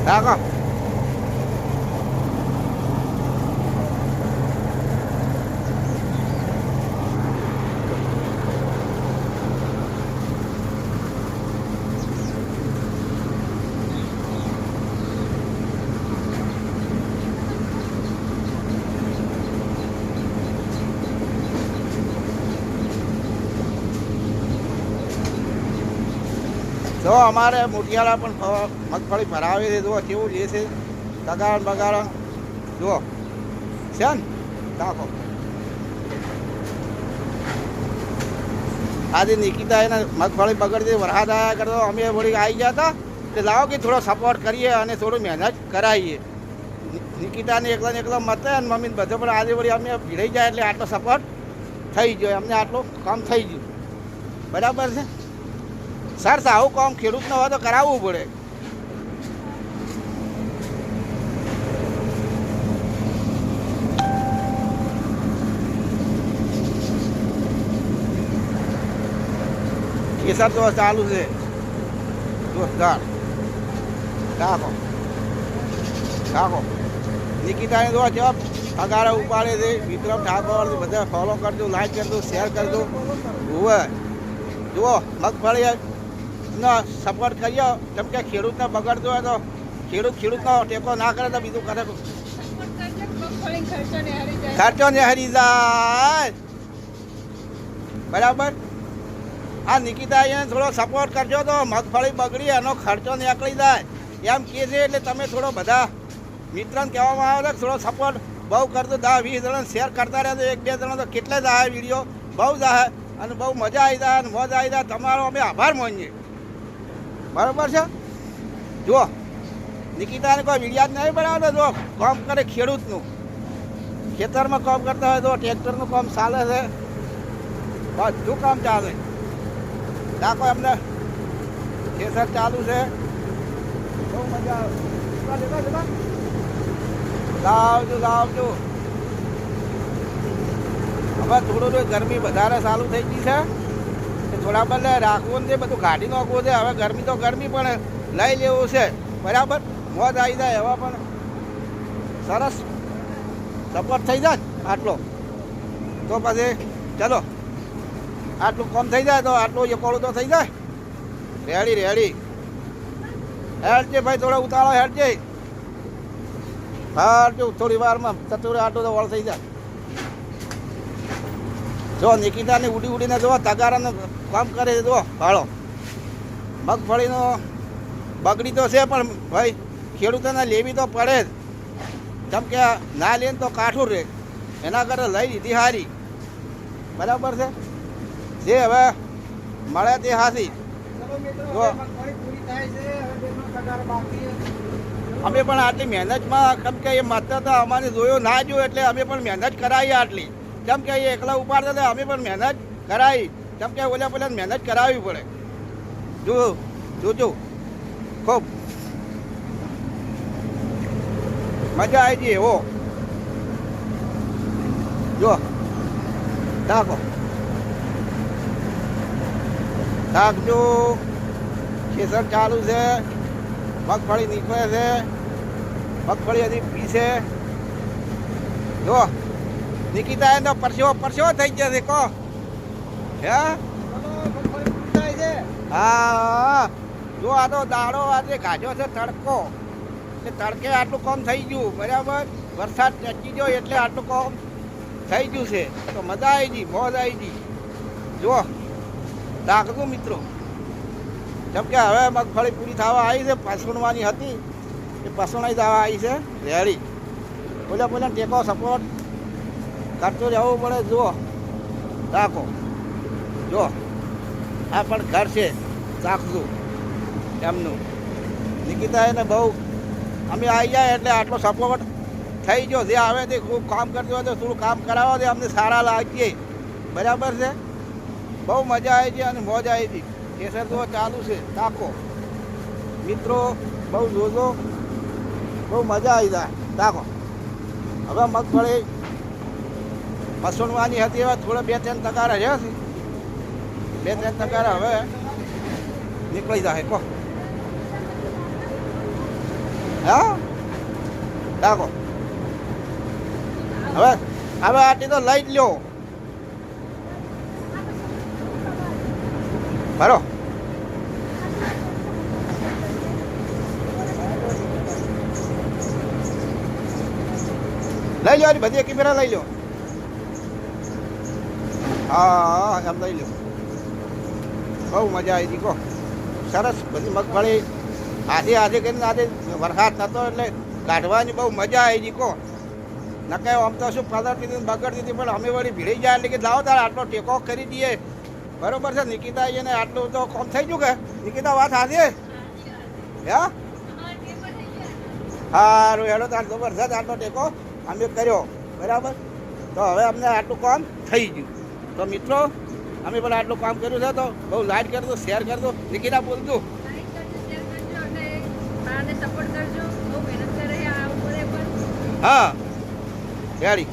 રાખો. જો અમારે મોટિયાળા પણ મગફળી ભરાવે છે. જુઓ કેવું લે છે, તગારણ બગારણ જુઓ છે ને. રાખો. આજે નિકિતા એને મગફળી બગડતી વરસાદ આવ્યા કરતો અમે વળી આવી ગયા હતા કે લાવો કે થોડો સપોર્ટ કરીએ અને થોડું મહેનત કરાવીએ. નિકિતાને એકલા મતે અને મમ્મીને બધો પણ આજે વળી અમે ભીડાઈ જાય એટલે આટલો સપોર્ટ થઈ ગયો, અમને આટલું કામ થઈ ગયું. બરાબર છે સર. આવું કામ ખેડૂતને હોય તો કરાવવું પડે. કેસર તો ચાલુ છે જોરદાર. રાખો રાખો. નિકિતાને તો કેવા પગારા ઉપાડે છે. વિક્રમ ઠાકોર બધા ફોલો કરજો, લાઈક કરજો, શેર કરજો. હોવે જુઓ મગફળી સપોર્ટ કરીએ. કેમ કે ખેડૂતને બગડતો હોય તો ખેડૂતનો ટેકો ના કરે તો બીજું કરે ખર્ચો ને હરી જાય. બરાબર. આ નિકિતા અહીંયા થોડો સપોર્ટ કરજો તો મગફળી બગડી એનો ખર્ચો નીકળી જાય એમ કહે છે. એટલે તમે થોડો બધા મિત્રોને કહેવામાં આવે તો થોડો સપોર્ટ બહુ કરતો. 10-20 જણા શેર કરતા રહે તો 1-2 જણા તો કેટલા જાય વિડીયો બહુ જાય અને બહુ મજા આવી જાય અને મોજ આવી જાય. તમારો અમે આભાર માનીએ. બરાબર છે. જુઓ નિકિતાને કોઈ વિડીયા જ નહીં બનાવતો. જો કામ કરે ખેડૂતનું, ખેતરમાં કામ કરતા હોય તો ટ્રેક્ટરનું કામ ચાલે છે, બધું કામ ચાલે. રાખો એમને ખેતર ચાલુ છે, બહુ મજા આવે. લાવજો લાવજો. હવે થોડું ગરમી વધારે ચાલુ થઈ ગઈ છે. થોડા બદલે રાખવું ને બધું કાઢી નાખવું છે. હવે ગરમી તો ગરમી પણ લઈ લેવું છે. બરાબર. મોજ આવી જાય એવા પણ સરસ સપોર્ટ થઈ જાય આટલો તો પછી ચલો આટલું કામ થઈ જાય તો આટલું એકોળું તો થઈ જાય. રેડી હેડજે ભાઈ, થોડો ઉતાળો હેડજે. હારજો થોડી વારમાં ચતુરે આટલું તો વળ થઈ જાય. જો નિકિતાને ઉડીને જો તગારાનું કામ કરે છે. જો ભાળો મગફળીનો બગડી તો છે પણ ભાઈ ખેડૂતોને લેવી તો પડે જ. કેમ કે ના લે તો કાઠું રહે, એના કરતાં લઈ લીધી સારી. બરાબર છે. જે હવે મળે તે હાથી. જો અમે પણ આટલી મહેનતમાં કેમ કે એ માત્ર તો અમારે જોયો ના જોયો એટલે અમે પણ મહેનત કરાવી આટલી. કેમ કે એ એકલા ઉપાડતા હતા અમે પણ મહેનત કરાવી. કેમ કે ઓલા પેલા મહેનત કરાવવી પડે. જોજો ખૂબ મજા આવી ગઈ. હો જો રાખો રાખજો. ખેતર ચાલુ છે, મગફળી નીકળે છે, મગફળી હજી પીસે. જો નિકિતા એનો પરસેવો થઈ ગયા છે. કહો હે હા. જો આ તો દાડો આજે ગાજો છે તડકો, એ તડકે આટલું કામ થઈ ગયું. બરાબર. વરસાદ ટચી ગયો એટલે આટલું કામ થઈ ગયું છે. તો મજા આવી ગઈ, મોજ આવી ગઈ. જુઓ રાખજો મિત્રો. કેમ કે હવે મગફળી પૂરી થવા આવી છે. પસવણવાની હતી એ પસવણાઈ જવા આવી છે. રેડી. બોલ્યા ટેકો સપોર્ટ કરતો રહેવું પડે. જુઓ રાખો. જો આ પણ ઘર છે ચાખજો એમનું. નિકિતા એને બહુ અમે આવી જાય એટલે આટલો સપોર્ટ થઈ ગયો. જે આવે તે ખૂબ કામ કરતી હોય તો થોડું કામ કરાવો દે, અમને સારા લાગીએ. બરાબર છે. બહુ મજા આવી છે અને મોજ આવી હતી. કેસર તો ચાલુ છે. રાખો મિત્રો, બહુ જોજો, બહુ મજા આવી જાય. રાખો. હવે મગફળી પસવણવાની હતી. હવે થોડા 2-3 તગારા રહ્યા છે. 2-3 તગારા હવે નીકળી જાય. કહો હા રાખો હવે હવે આટલી તો લઈ જ લ્યો ભરો લઈ લો બધી એક ફેરા લઈ લો હા એમ લઈ લો બહુ મજા આવી હતી કહો સરસ બધી મગફળી આજે આજે કરીને આજે વરસાદ નહોતો એટલે કાઢવાની બહુ મજા આવી હતી કહો નકે આમ તો શું પલળતી હતી બગડતી હતી પણ અમે વળી ભીડી જાય એટલે કે લાવો તારે આટલો ટેકો કરી દઈએ બરોબર છે નિકિતા એને આટલું તો કોમ થઈ ગયું કે નિકિતા વાત આજે હે સારું હેડો તાર જબરજસ્ત આટલો ટેકો અમે કર્યો બરાબર તો હવે અમને આટલું કામ થઈ ગયું તો મિત્રો અમે પણ આટલું કામ કર્યું છે તો બહુ લાઈક કરજો શેર કરજો નિકિતા બોલજો હા રેડી